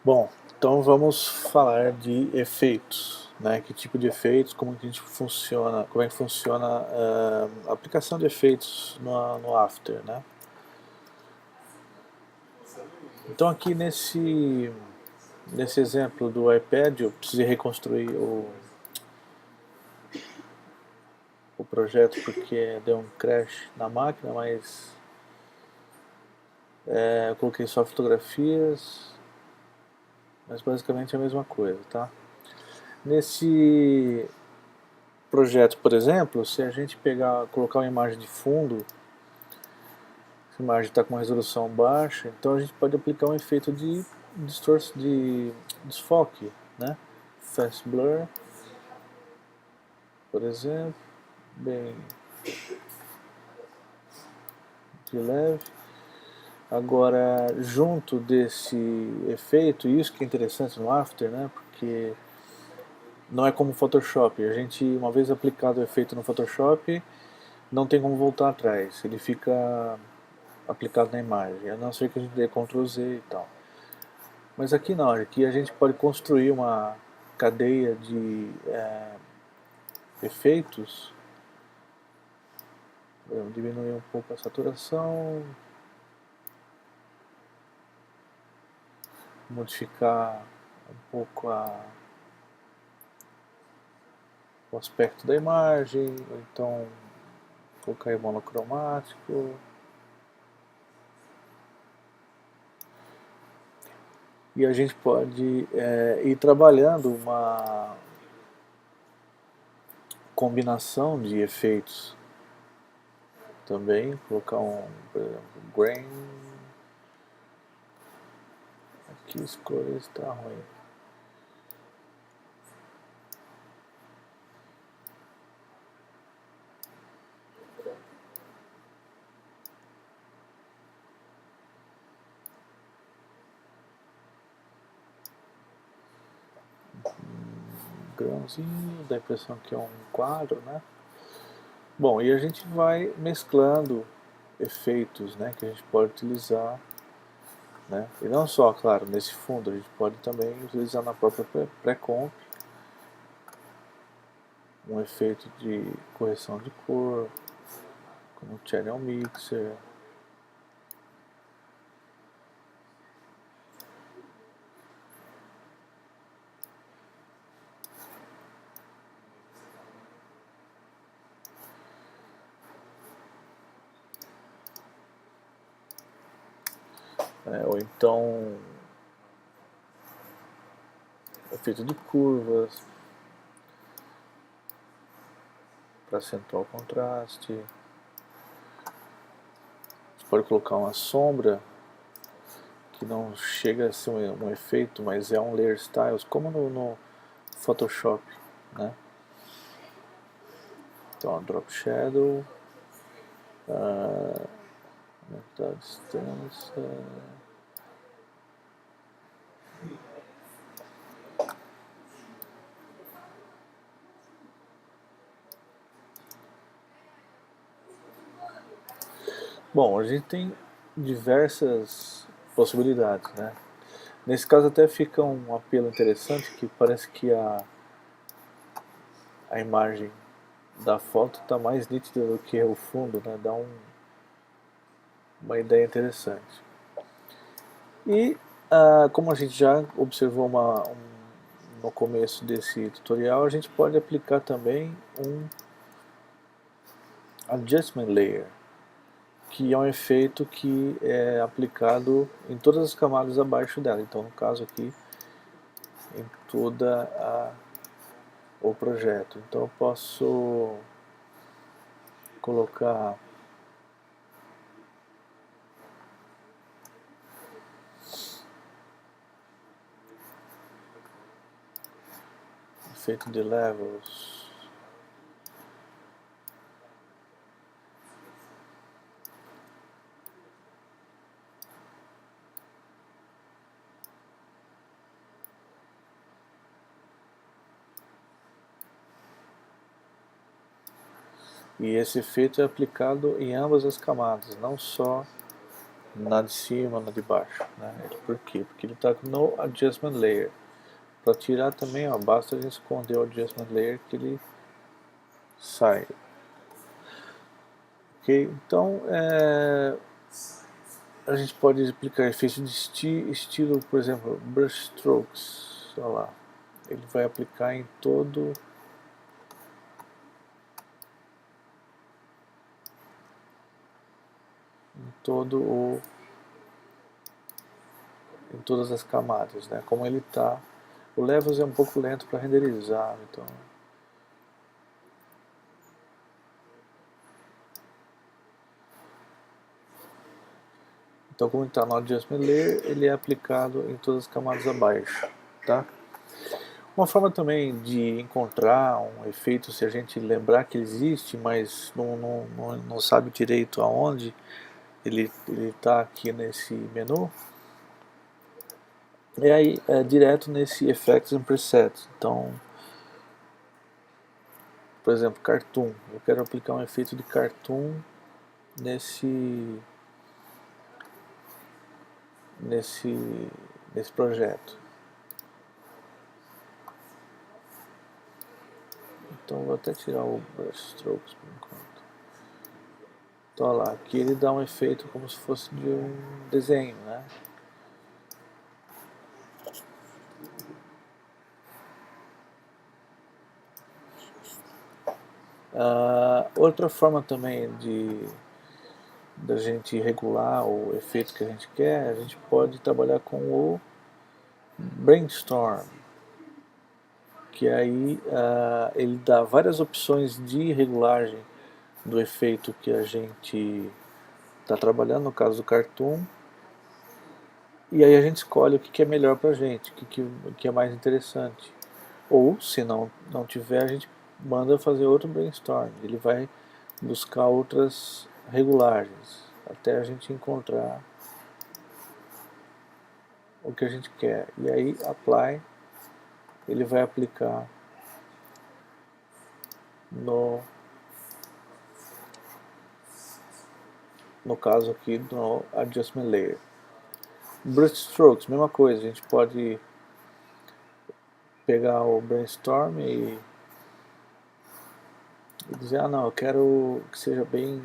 Bom, então vamos falar de efeitos, né? Que tipo de efeitos, como que a gente funciona, como é que funciona a aplicação de efeitos no After, né? Então aqui nesse exemplo do iPad eu precisei reconstruir o projeto porque deu um crash na máquina, mas eu coloquei só fotografias, mas basicamente é a mesma coisa, tá? Nesse projeto, por exemplo, se a gente colocar uma imagem de fundo, essa imagem está com uma resolução baixa, então a gente pode aplicar um efeito de desfoque, né? Fast Blur, por exemplo, bem de leve. Agora, junto desse efeito, isso que é interessante no After, né? Porque não é como o Photoshop. A gente, uma vez aplicado o efeito no Photoshop, não tem como voltar atrás. Ele fica aplicado na imagem, a não ser que a gente dê Ctrl Z e tal. Mas aqui não, aqui a gente pode construir uma cadeia de efeitos. Vamos diminuir um pouco a saturação, modificar um pouco o aspecto da imagem, ou então colocar em monocromático. E a gente pode ir trabalhando uma combinação de efeitos também, colocar por exemplo, grain. Aqui as cores está ruim. Grãozinho, dá a impressão que é um quadro, né? Bom, e a gente vai mesclando efeitos, né, que a gente pode utilizar, né? E não só, claro, nesse fundo, a gente pode também utilizar na própria pré-comp um efeito de correção de cor, como o Channel Mixer. Ou então efeito de curvas para acentuar o contraste. Você pode colocar uma sombra que não chega a ser um efeito, mas é um layer styles, como no Photoshop, né? Então, drop shadow, aumentar a distância. Bom, a gente tem diversas possibilidades, né? Nesse caso até fica um apelo interessante que parece que a imagem da foto está mais nítida do que o fundo, né? Dá uma ideia interessante. E como a gente já observou no começo desse tutorial, a gente pode aplicar também um Adjustment Layer, que é um efeito que é aplicado em todas as camadas abaixo dela. Então, no caso aqui, em toda o projeto. Então, eu posso colocar efeito de levels. E esse efeito é aplicado em ambas as camadas, não só na de cima, na de baixo, né? Por quê? Porque ele está no Adjustment Layer. Para tirar também, ó, basta a gente esconder o Adjustment Layer que ele sai. Ok? Então, a gente pode aplicar efeitos de estilo, por exemplo, Brush Strokes. Olha lá. Ele vai aplicar em todo em todas as camadas, né? Como ele está. O Levels é um pouco lento para renderizar, então como ele está no Adjustment Layer, ele é aplicado em todas as camadas abaixo, tá? Uma forma também de encontrar um efeito, se a gente lembrar que ele existe, mas não sabe direito aonde ele está aqui nesse menu, é direto nesse Effects and Presets. Então, por exemplo, Cartoon. Eu quero aplicar um efeito de Cartoon nesse projeto. Então vou até tirar o Brush Strokes por enquanto. Então olha lá, aqui ele dá um efeito como se fosse de um desenho, né? Outra forma também da gente regular o efeito que a gente quer, a gente pode trabalhar com o Brainstorm, que aí ele dá várias opções de regulagem do efeito que a gente está trabalhando, no caso do Cartoon, e aí a gente escolhe o que é melhor para a gente, o que é mais interessante. Ou, se não tiver, a gente manda fazer outro brainstorm. Ele vai buscar outras regulagens até a gente encontrar o que a gente quer. E aí, apply, ele vai aplicar no caso aqui no Adjustment Layer. Brush Strokes, mesma coisa, a gente pode pegar o Brainstorm e dizer, não, eu quero que seja bem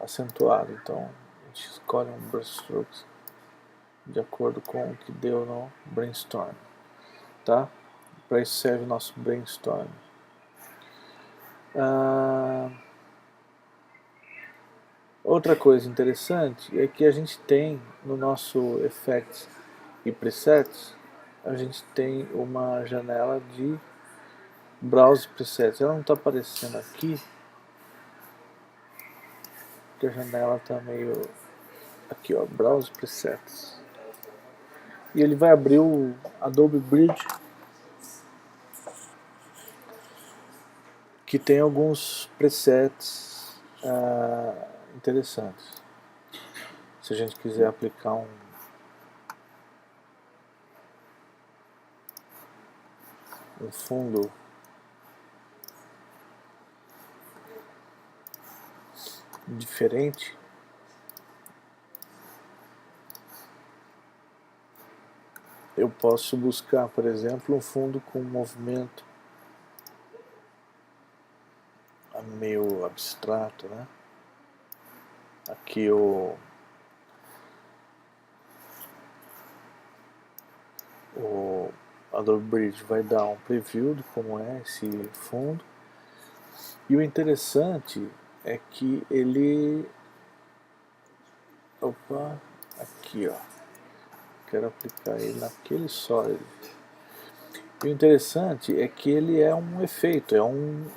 acentuado, então a gente escolhe um Brush Strokes de acordo com o que deu no Brainstorm, tá? Para isso serve o nosso Brainstorm. Outra coisa interessante é que a gente tem no nosso Effects e Presets, a gente tem uma janela de Browse Presets. Ela não está aparecendo aqui, porque a janela está meio... Aqui, ó, Browse Presets. E ele vai abrir o Adobe Bridge, que tem alguns presets interessantes. Se a gente quiser aplicar um fundo diferente, eu posso buscar, por exemplo, um fundo com movimento meio abstrato, né? Aqui o Adobe Bridge vai dar um preview de como é esse fundo. E o interessante é que ele... Opa, aqui ó. Quero aplicar ele naquele sólido. E o interessante é que ele é um efeito, é um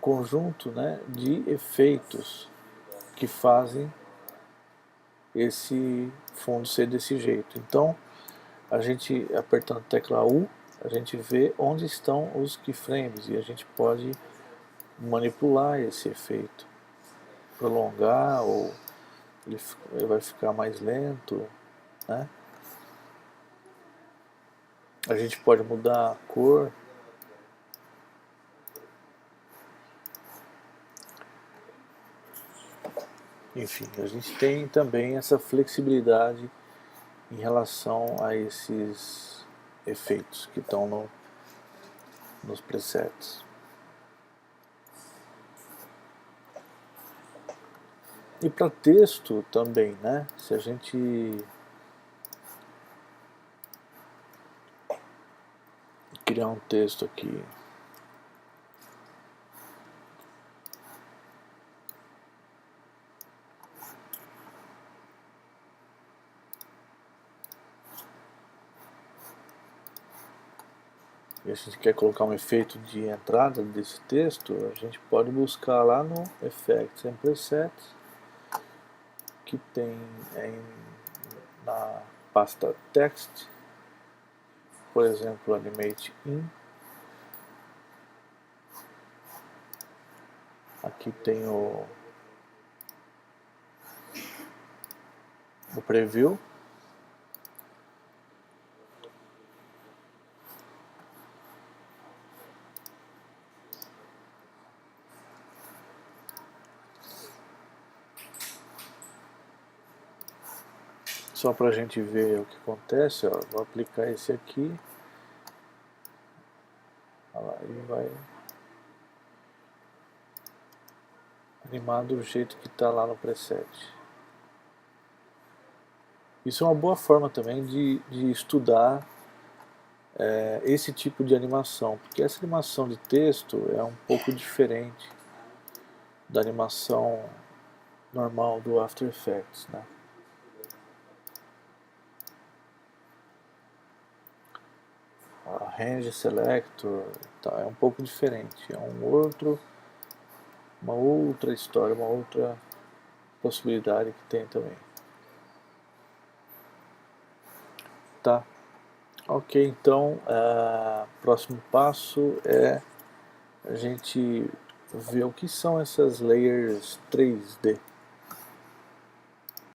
conjunto, né, de efeitos que fazem esse fundo ser desse jeito. Então, a gente apertando a tecla U, a gente vê onde estão os keyframes e a gente pode manipular esse efeito, prolongar ou ele vai ficar mais lento, né? A gente pode mudar a cor. enfim, a gente tem também essa flexibilidade em relação a esses efeitos que estão nos presets. E para texto também, né? Se a gente criar um texto aqui, e a gente quer colocar um efeito de entrada desse texto, a gente pode buscar lá no Effects and Presets, que tem na pasta Text, por exemplo, Animate In. Aqui tem o Preview. Só para a gente ver o que acontece, ó, vou aplicar esse aqui. Olha lá, ele vai animar do jeito que está lá no preset. Isso é uma boa forma também de estudar esse tipo de animação, porque essa animação de texto é um pouco diferente da animação normal do After Effects, né? A Range Selector é um pouco diferente, é uma outra história, uma outra possibilidade que tem também. Tá? Ok, então próximo passo é a gente ver o que são essas layers 3D.